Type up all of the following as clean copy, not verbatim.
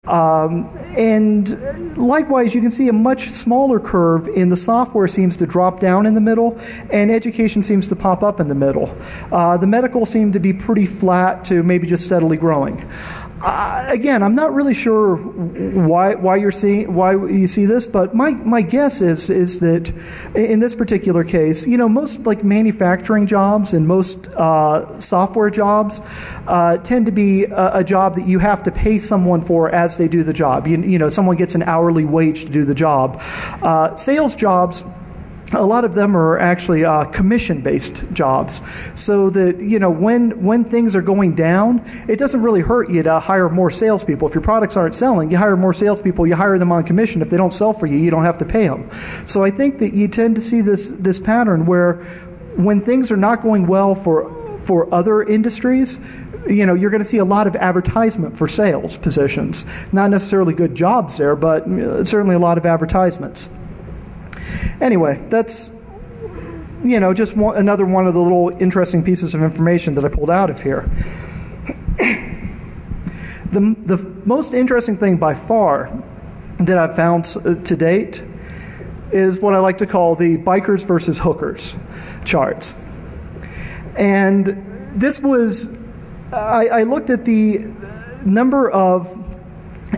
And likewise, you can see a much smaller curve in the software seems to drop down in the middle, and education seems to pop up in the middle. The medical seemed to be pretty flat to maybe just steadily growing. Again, I'm not really sure why you see this, but my guess is that in this particular case, most like manufacturing jobs and most software jobs tend to be a job that you have to pay someone for as they do the job. Someone gets an hourly wage to do the job. Sales jobs, a lot of them are actually commission-based jobs, so that when things are going down, it doesn't really hurt you to hire more salespeople. If your products aren't selling, you hire more salespeople. You hire them on commission. If they don't sell for you, you don't have to pay them. So I think that you tend to see this pattern where when things are not going well for other industries, you're going to see a lot of advertisement for sales positions. Not necessarily good jobs there, but certainly a lot of advertisements. Anyway, that's, just another one of the little interesting pieces of information that I pulled out of here. The most interesting thing by far that I've found to date is what I like to call the bikers versus hookers charts. And this was, I looked at the number of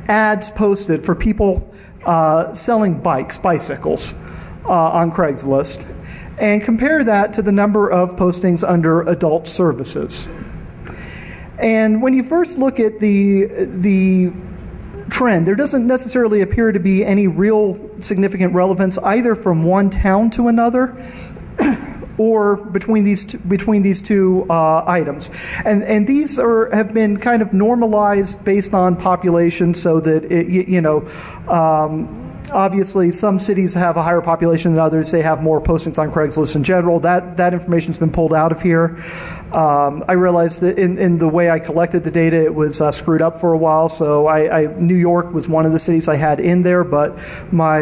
ads posted for people selling bicycles, on Craigslist, and compare that to the number of postings under adult services. And when you first look at the trend, there doesn't necessarily appear to be any real significant relevance either from one town to another or between these two items. And these have been kind of normalized based on population, so that obviously, some cities have a higher population than others. They have more postings on Craigslist in general. That information's been pulled out of here. I realized that in the way I collected the data, it was screwed up for a while. So New York was one of the cities I had in there, but my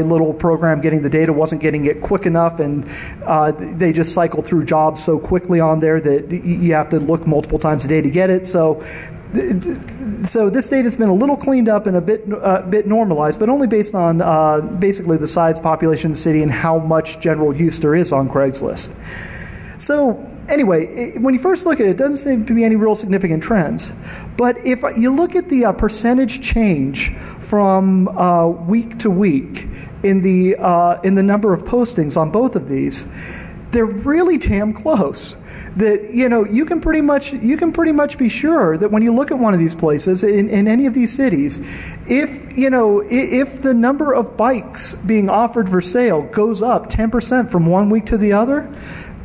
little program getting the data wasn't getting it quick enough, and they just cycle through jobs so quickly on there that you have to look multiple times a day to get it. So this data has been a little cleaned up and a bit normalized, but only based on basically the size, population of the city, and how much general use there is on Craigslist. So anyway, when you first look at it, it doesn't seem to be any real significant trends. But if you look at the percentage change from week to week in the number of postings on both of these, they're really damn close. That you can pretty much be sure that when you look at one of these places in any of these cities, if the number of bikes being offered for sale goes up 10% from one week to the other,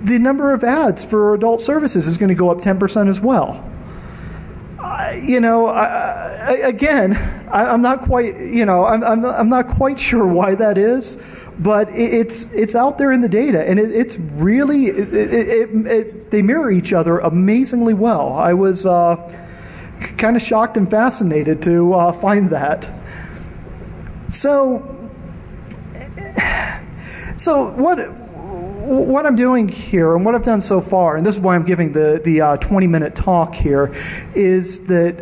the number of ads for adult services is going to go up 10% as well. I'm not quite I'm not quite sure why that is, but it's out there in the data, and it's really they mirror each other amazingly well. I was kind of shocked and fascinated to find that. So what I'm doing here, and what I've done so far, and this is why I'm giving the 20-minute talk here, is that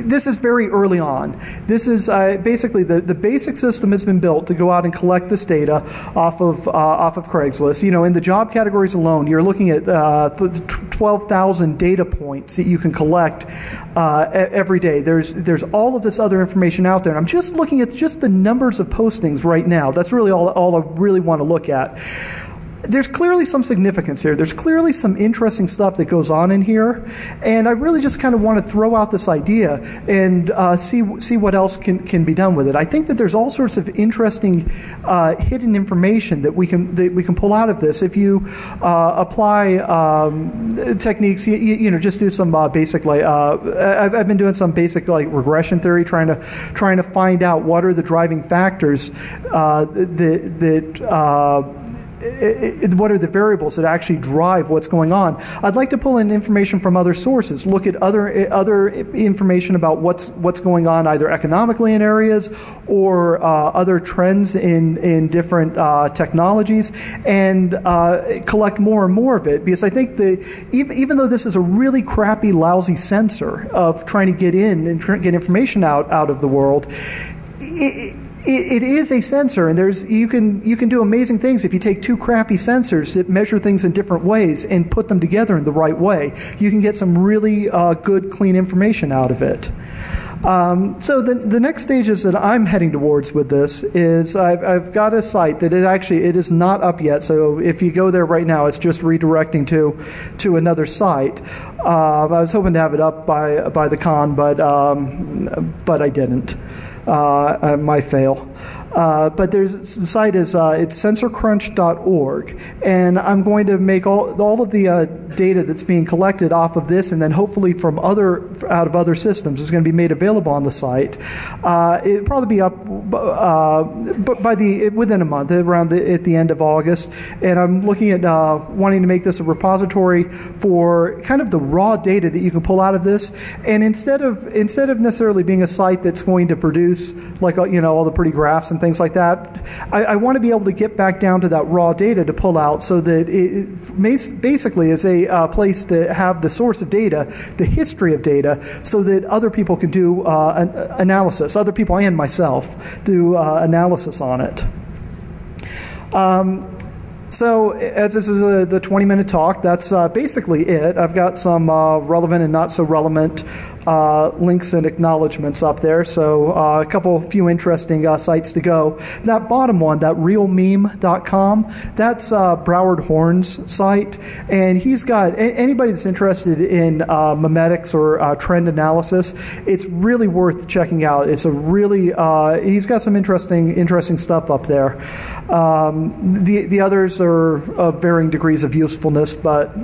this is very early on. This is basically the basic system has been built to go out and collect this data off of Craigslist. In the job categories alone, you're looking at 12,000 data points that you can collect every day. There's all of this other information out there, and I'm just looking at just the numbers of postings right now. That's really all I really want to look at. There's clearly some significance here. There's clearly some interesting stuff that goes on in here, and I really just kind of want to throw out this idea and see what else can be done with it. I think that there's all sorts of interesting hidden information that we can pull out of this if you apply techniques. Just do some basic I've been doing some basic regression theory, trying to find out what are the driving factors that what are the variables that actually drive what's going on. I'd like to pull in information from other sources, look at other information about what's going on either economically in areas or other trends in different technologies, and collect more and more of it, because I think even though this is a really crappy, lousy sensor of trying to get in and get information out of the world, it is a sensor, and you can do amazing things if you take two crappy sensors that measure things in different ways and put them together in the right way. You can get some really good, clean information out of it. So the next stages that I'm heading towards with this is I've got a site that it is not up yet. So if you go there right now, it's just redirecting to another site. I was hoping to have it up by the con, but I didn't. My fail. But the site is it's sensorcrunch.org, and I'm going to make all of the data that's being collected off of this, and then hopefully from out of other systems is going to be made available on the site. It'll probably be up within a month, around at the end of August. And I'm looking at wanting to make this a repository for kind of the raw data that you can pull out of this. And instead of necessarily being a site that's going to produce like all the pretty graphs and things like that, I want to be able to get back down to that raw data to pull out, so that it basically is a place to have the source of data, the history of data, so that other people can do analysis, other people and myself do analysis on it. So as this is the 20-minute talk, that's basically it. I've got some relevant and not so relevant links and acknowledgments up there. So a few interesting sites to go. That bottom one, that realmeme.com, that's Broward Horn's site. And he's got, anybody that's interested in memetics or trend analysis, it's really worth checking out. It's a really, he's got some interesting stuff up there. The others are of varying degrees of usefulness, but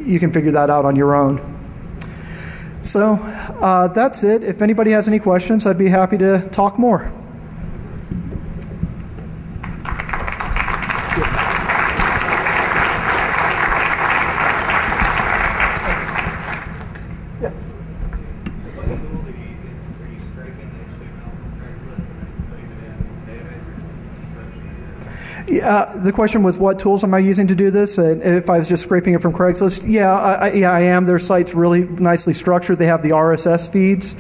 you can figure that out on your own. So that's it. If anybody has any questions, I'd be happy to talk more. The question was, what tools am I using to do this? And if I was just scraping it from Craigslist, I am. Their site's really nicely structured. They have the RSS feeds,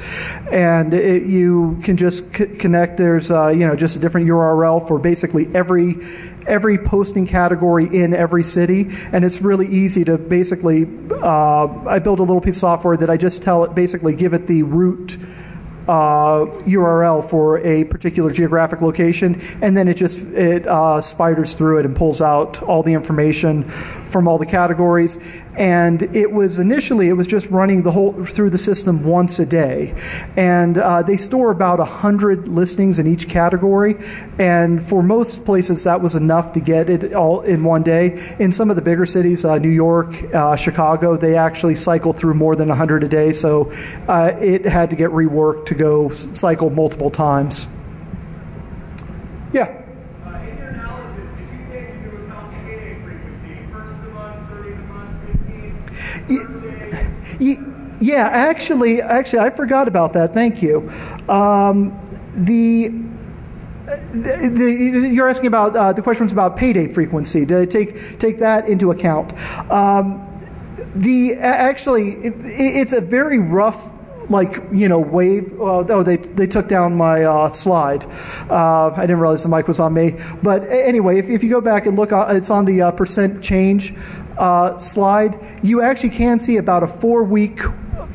and you can just connect. There's just a different URL for basically every posting category in every city, and it's really easy to basically. I build a little piece of software that I just tell it, basically give it the root URL for a particular geographic location, and then it spiders through it and pulls out all the information from all the categories. And it was just running through the system once a day, and they store about 100 listings in each category, and for most places that was enough to get it all in one day. In some of the bigger cities, New York, Chicago, they actually cycle through more than 100 a day, so it had to get reworked to go cycle multiple times. Yeah. In your analysis, did you take into account the payday frequency, first of the month, 30th of the month, 15th? Yeah, actually, I forgot about that. Thank you. You're asking about the question was about payday frequency. Did I take that into account? It's a very rough, wave. They took down my slide. I didn't realize the mic was on me. But anyway, if you go back and look, it's on the percent change slide. You actually can see about a 4-week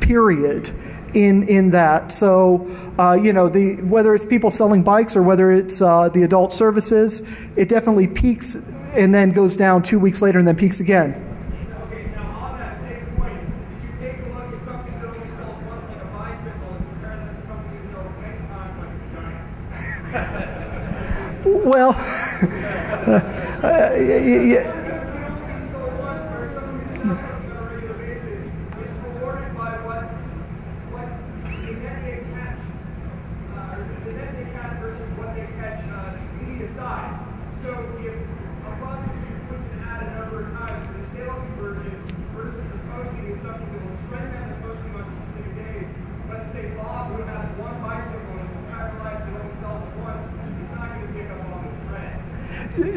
period in that. So, whether it's people selling bikes or whether it's the adult services, it definitely peaks and then goes down 2 weeks later and then peaks again. Well, yeah. Versus what they catch, you need aside. So if a prostitute puts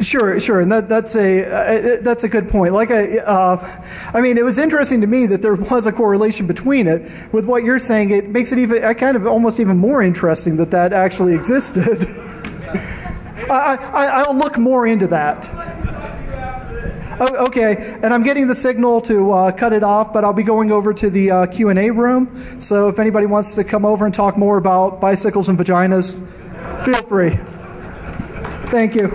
Sure, and that's a good point. I mean, it was interesting to me that there was a correlation between it. With what you're saying, it makes it even kind of almost even more interesting that actually existed. I'll look more into that. Oh, okay, and I'm getting the signal to cut it off, but I'll be going over to the Q&A room. So if anybody wants to come over and talk more about bicycles and vaginas, feel free. Thank you.